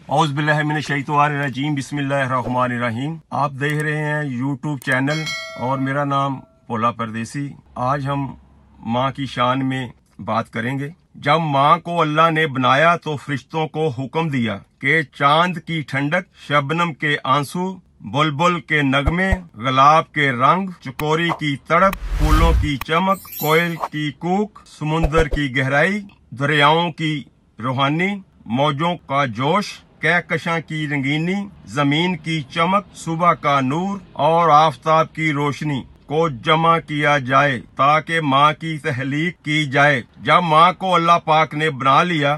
औज़ुबिल्लाहिमिनश्शैतानिर्रजीम बिस्मिल्लाहिर्रहमानिर्रहीम। आप देख रहे हैं यूट्यूब चैनल और मेरा नाम भोला परदेसी। आज हम माँ की शान में बात करेंगे। जब माँ को अल्लाह ने बनाया तो फरिश्तों को हुक्म दिया कि चांद की ठंडक, शबनम के आंसू, बुलबुल के नगमे, गुलाब के रंग, चकोरी की तड़प, फूलों की चमक, कोयल की कूक, समुंदर की गहराई, दरियाओं की रूहानी, मौजों का जोश, कहकशां की रंगीनी, जमीन की चमक, सुबह का नूर और आफताब की रोशनी को जमा किया जाए ताकि माँ की तहलीक की जाए। जब माँ को अल्लाह पाक ने बना लिया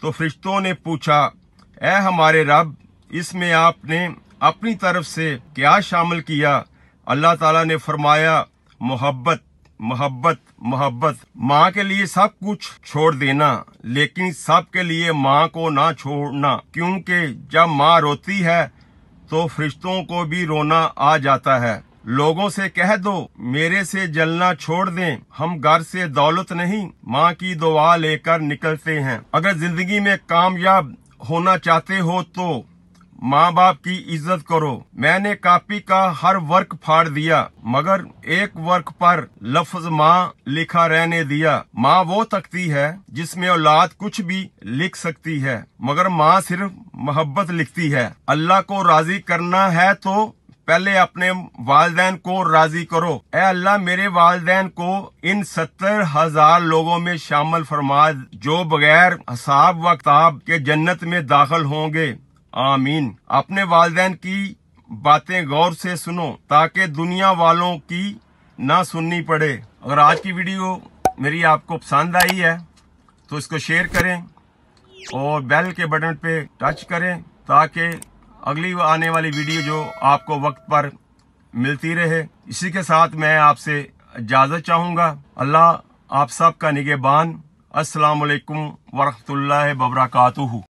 तो फरिश्तों ने पूछा, ऐ हमारे रब, इसमें आपने अपनी तरफ से क्या शामिल किया? अल्लाह ताला ने फरमाया, मोहब्बत, मोहब्बत, मोहब्बत। माँ के लिए सब कुछ छोड़ देना, लेकिन सब के लिए माँ को ना छोड़ना, क्योंकि जब माँ रोती है तो फरिश्तों को भी रोना आ जाता है। लोगों से कह दो मेरे से जलना छोड़ दें, हम घर से दौलत नहीं माँ की दुआ लेकर निकलते हैं। अगर जिंदगी में कामयाब होना चाहते हो तो माँ बाप की इज्जत करो। मैंने कॉपी का हर वर्क फाड़ दिया, मगर एक वर्क पर लफ्ज माँ लिखा रहने दिया। माँ वो तख्ती है जिसमें औलाद कुछ भी लिख सकती है, मगर माँ सिर्फ मोहब्बत लिखती है। अल्लाह को राजी करना है तो पहले अपने वालिदैन को राजी करो। ऐ अल्लाह, मेरे वालिदैन को इन 70,000 लोगों में शामिल फरमा जो बगैर हिसाब व किताब के जन्नत में दाखिल होंगे। आमीन। अपने वालिदैन की बातें गौर से सुनो ताकि दुनिया वालों की ना सुननी पड़े। अगर आज की वीडियो मेरी आपको पसंद आई है तो इसको शेयर करें और बेल के बटन पे टच करें ताकि अगली आने वाली वीडियो जो आपको वक्त पर मिलती रहे। इसी के साथ मैं आपसे इजाजत चाहूंगा। अल्लाह आप सब का निगहबान। अस्सलाम वालेकुम वरहमतुल्लाहि वबरकातुहू।